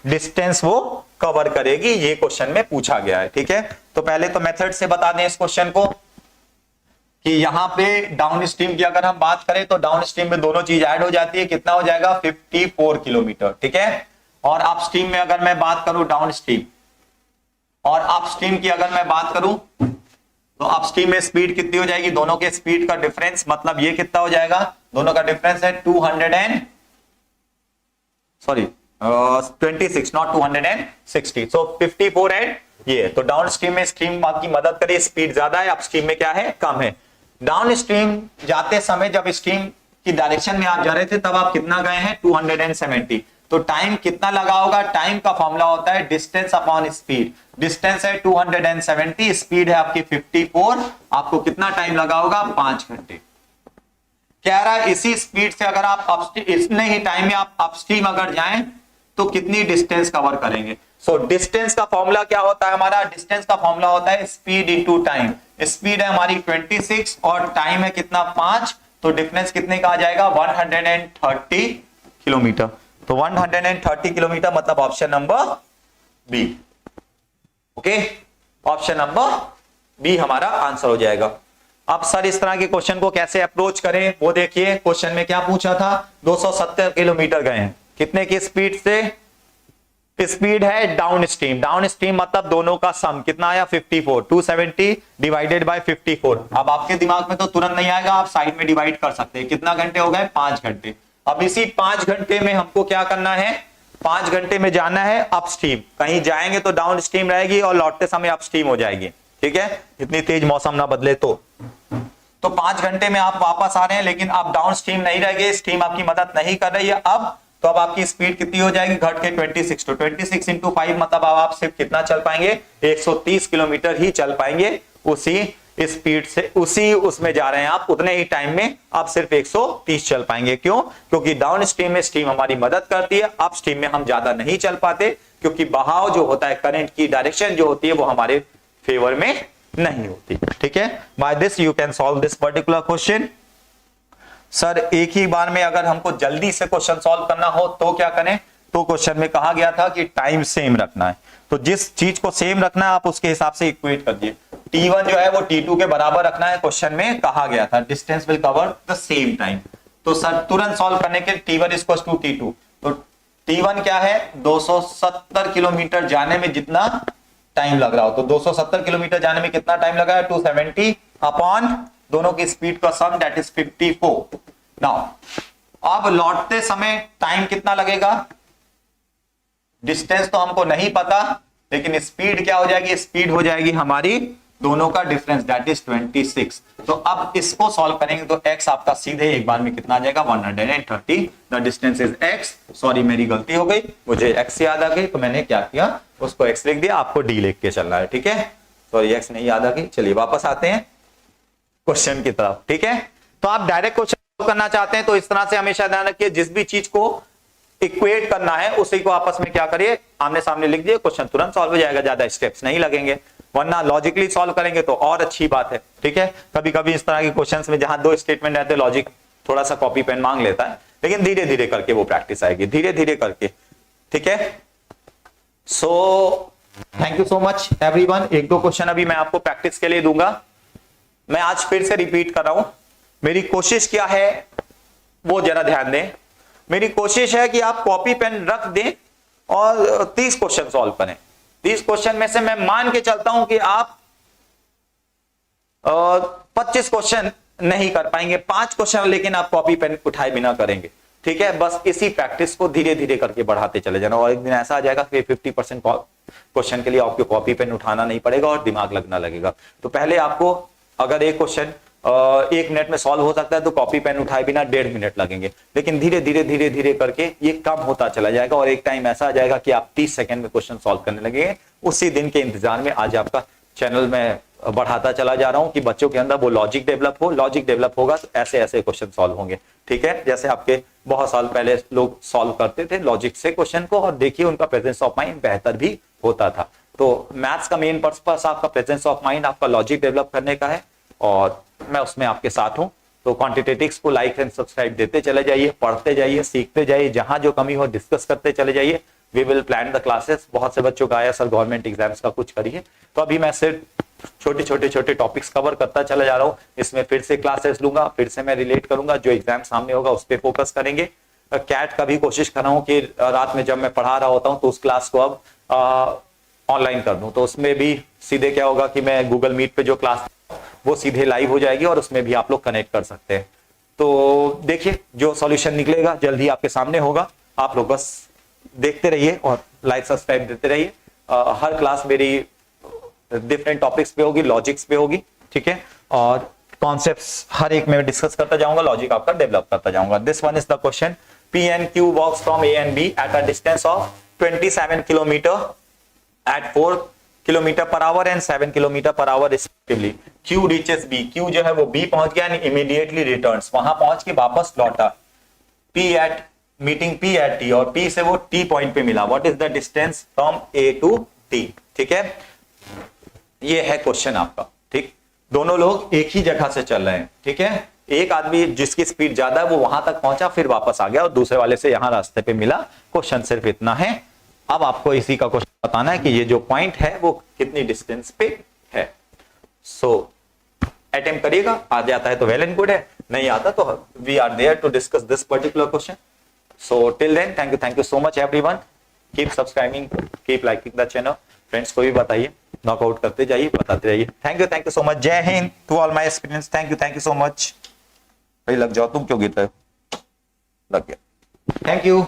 डिस्टेंस वो कवर करेगी, ये क्वेश्चन में पूछा गया है। ठीक है, तो पहले तो मेथड से बता दें इस क्वेश्चन को कि यहां पे डाउन स्ट्रीम की अगर हम बात करें तो डाउन स्ट्रीम में दोनों चीज ऐड हो जाती है, कितना हो जाएगा? 54 किलोमीटर। ठीक है, और अप स्ट्रीम में अगर मैं बात करूं डाउन स्ट्रीम और अप स्ट्रीम की अगर मैं बात करूं तो अप स्ट्रीम में स्पीड कितनी हो जाएगी? दोनों के स्पीड का डिफरेंस, मतलब ये कितना हो जाएगा? दोनों का डिफरेंस है 26 नॉट 260, सो 54 एंड ये। तो डाउन स्ट्रीम में स्ट्रीम आपकी मदद करे, स्पीड ज्यादा है, अप स्ट्रीम में क्या है? कम है। डाउन स्ट्रीम जाते समय जब स्ट्रीम की डायरेक्शन में आप जा रहे थे तब आप कितना गए हैं? 270। तो टाइम कितना लगा होगा? टाइम का फॉर्मूला होता है डिस्टेंस अपॉन स्पीड। डिस्टेंस है 270, स्पीड है आपकी 54, आपको कितना टाइम लगा होगा? 5 घंटे। कह रहा है इसी स्पीड से अगर आप इतने ही टाइम में आप अपस्ट्रीम अगर जाएं तो कितनी डिस्टेंस कवर करेंगे? सो डिस्टेंस का फॉर्मूला क्या होता है हमारा? डिस्टेंस का फॉर्मूला होता है स्पीड इंटू टाइम। स्पीड है हमारी 26 और टाइम है कितना? 5, तो डिफरेंस कितने का आ जाएगा? 130 किलोमीटर। तो 130 किलोमीटर मतलब option number B. Okay, option number B हमारा आंसर हो जाएगा। अब सर इस तरह के क्वेश्चन को कैसे अप्रोच करें वो देखिए। क्वेश्चन में क्या पूछा था? 270 किलोमीटर गए हैं, कितने की स्पीड से? स्पीड है डाउन स्ट्रीम। डाउन स्ट्रीम मतलब दोनों का सम कितना आया? 54। 270 डिवाइडेड बाय 54। अब आपके दिमाग में तो तुरंत नहीं आएगा, आप साइड में डिवाइड कर सकते हैं। कितना घंटे हो गए? 5 घंटे। अब इसी 5 घंटे में हमको क्या करना है? 5 घंटे में जाना है अपस्ट्रीम। कहीं जाएंगे तो डाउन स्ट्रीम रहेगी और लौटते समय अपस्ट्रीम हो जाएगी। ठीक है, इतनी तेज मौसम ना बदले तो 5 घंटे में आप वापस आ रहे हैं, लेकिन आप डाउन स्ट्रीम नहीं रह गए, स्ट्रीम आपकी मदद नहीं कर रही है। अब तो अब आपकी स्पीड कितनी हो जाएगी? घट के 26। तो 26 इंटू 5 मतलब अब आप सिर्फ कितना चल पाएंगे? 130 किलोमीटर ही चल पाएंगे। उसी स्पीड से उसी उसमें जा रहे हैं आप, उतने ही टाइम में आप सिर्फ 130 चल पाएंगे। क्यों? क्योंकि डाउन स्ट्रीम में स्ट्रीम हमारी मदद करती है, अप स्ट्रीम में हम ज्यादा नहीं चल पाते, क्योंकि बहाव जो होता है, करंट की डायरेक्शन जो होती है वो हमारे फेवर में नहीं होती। ठीक है, by this you can solve this particular question. Sir एक ही बार में अगर हमको जल्दी से क्वेश्चन सॉल्व करना हो तो क्या करें? तो क्वेश्चन में कहा गया था कि टाइम सेम रखना है, तो जिस चीज को सेम रखना है आप उसके हिसाब से इक्वेट कर दिए। T1 जो है वो T2 के बराबर रखना है, क्वेश्चन में कहा गया था distance will cover the same time. तो सर तुरंत सॉल्व करने के T1 इक्वल्स टू T2, तो T1 क्या है? 270 किलोमीटर जाने में जितना टाइम लग रहा हो, तो 270 किलोमीटर जाने में कितना टाइम लगा है? 270 अपॉन दोनों की स्पीड का सम दैट इज 54। नाउ अब लौटते समय टाइम कितना लगेगा, डिस्टेंस तो हमको नहीं पता, लेकिन स्पीड क्या हो जाएगी, स्पीड हो जाएगी हमारी दोनों का डिफरेंस दैट इज 26। तो अब इसको सॉल्व करेंगे तो x आपका सीधे एक बार में कितना आ जाएगा 130। The distance is x। Sorry मेरी गलती हो गई, मुझे x याद आ गई तो मैंने क्या किया, उसको x लिख दिया, आपको d लिख के चलना है, ठीक है। सॉरी x नहीं याद आ गई। चलिए वापस आते हैं क्वेश्चन की तरफ, ठीक है। तो आप डायरेक्ट क्वेश्चन सॉल्व करना चाहते हैं तो इस तरह से हमेशा ध्यान रखिए, जिस भी चीज को इक्वेट करना है उसी को आपस में क्या करिए, आमने सामने लिख दिए, क्वेश्चन तुरंत सॉल्व हो जाएगा, ज्यादा स्टेप्स नहीं लगेंगे। वरना लॉजिकली सॉल्व करेंगे तो और अच्छी बात है, ठीक है। कभी कभी इस तरह के क्वेश्चंस में जहां दो स्टेटमेंट रहते हैं लॉजिक थोड़ा सा कॉपी पेन मांग लेता है, लेकिन धीरे धीरे करके वो प्रैक्टिस आएगी, धीरे धीरे करके, ठीक है। So thank you so much everyone. एक दो क्वेश्चन अभी मैं आपको प्रैक्टिस के लिए दूंगा। मैं आज फिर से रिपीट कर रहा हूं, मेरी कोशिश क्या है वो जरा ध्यान दें। मेरी कोशिश है कि आप कॉपी पेन रख दें और 30 क्वेश्चन सॉल्व करें। 30 क्वेश्चन में से मैं मान के चलता हूं कि आप 25 क्वेश्चन नहीं कर पाएंगे, 5 क्वेश्चन लेकिन आप कॉपी पेन उठाए बिना करेंगे, ठीक है। बस इसी प्रैक्टिस को धीरे धीरे करके बढ़ाते चले जाना और एक दिन ऐसा आ जाएगा कि 50% क्वेश्चन के लिए आपको कॉपी पेन उठाना नहीं पड़ेगा और दिमाग लगना लगेगा। तो पहले आपको अगर एक क्वेश्चन 1 मिनट में सॉल्व हो सकता है तो कॉपी पेन उठाए बिना 1.5 मिनट लगेंगे, लेकिन धीरे धीरे धीरे धीरे करके ये कम होता चला जाएगा और एक टाइम ऐसा आ जाएगा कि आप 30 सेकंड में क्वेश्चन सॉल्व करने लगेंगे। उसी दिन के इंतजार में आज आपका चैनल में बढ़ाता चला जा रहा हूं कि बच्चों के अंदर वो लॉजिक डेवलप हो, लॉजिक डेवलप होगा तो ऐसे ऐसे क्वेश्चन सॉल्व होंगे, ठीक है। जैसे आपके बहुत साल पहले लोग सॉल्व करते थे लॉजिक से क्वेश्चन को, और देखिए उनका प्रेजेंस ऑफ माइंड बेहतर भी होता था। तो मैथ्स का मेन पर्पस आपका प्रेजेंस ऑफ माइंड, आपका लॉजिक डेवलप करने का है और मैं उसमें आपके साथ हूं। तो क्वांटिटेटिक्स को लाइक एंड सब्सक्राइब देते चले जाइए, पढ़ते जाइए, सीखते जाइए, जहां जो कमी हो डिस्कस करते चले जाइए। We will plan the classes. बहुत से बच्चों का आया सर गवर्नमेंट एग्जाम्स का कुछ करिए, तो अभी मैं सिर्फ छोटे टॉपिक्स कवर करता चला जा रहा हूं। इसमें फिर से क्लासेस लूंगा, फिर से मैं रिलेट करूंगा, जो एग्जाम सामने होगा उस पर फोकस करेंगे। कैट का भी कोशिश कर रहा हूं कि रात में जब मैं पढ़ा रहा होता हूं तो उस क्लास को अब ऑनलाइन कर दूं, तो उसमें भी सीधे क्या होगा कि मैं गूगल मीट पे जो क्लास वो सीधे लाइव हो जाएगी और उसमें भी आप लोग कनेक्ट कर सकते हैं। तो देखिए जो सॉल्यूशन निकलेगा जल्दी आपके सामने होगा, आप लोग बस देखते रहिए और लाइक सब्सक्राइब देते रहिए। हर क्लास मेरी डिफरेंट टॉपिक्स पे होगी, लॉजिक्स पे होगी, ठीक है, और कॉन्सेप्ट्स हर एक में डिस्कस करता जाऊंगा, लॉजिक आपका डेवलप करता जाऊंगा। This one is the question, P and Q walks from A and B at a distance of 27 kilometer at 4 kilometer per hour and 7 kilometer per hour respectively. Q reaches B. Q जो है वो B पहुंच गया and immediately returns. वहां पहुंच के वापस लौटा। P at meeting P at T और P से वो T पॉइंट पे मिला। What is the distance from A to T? ठीक है, ये है क्वेश्चन आपका, ठीक। दोनों लोग एक ही जगह से चल रहे हैं, ठीक है। एक आदमी जिसकी स्पीड ज्यादा है वो वहां तक पहुंचा, फिर वापस आ गया और दूसरे वाले से यहां रास्ते पे मिला। क्वेश्चन सिर्फ इतना है। अब आपको इसी का क्वेश्चन बताना है कि ये जो पॉइंट है वो कितनी डिस्टेंस पे है। सो अटेम्प्ट करिएगा, आ जाता है तो वेल एंड गुड है, नहीं आता तो we are there to discuss this particular question. So till then thank you so much everyone. Keep subscribing, keep liking the channel, friends को भी बताइए, नॉकआउट करते जाइए, बताते रहिए। Thank you so much. Jai Hind to all my experience. Thank you so much. भाई लग जाओ, तुम क्यों गिर रहे हो? लग गया। Thank you.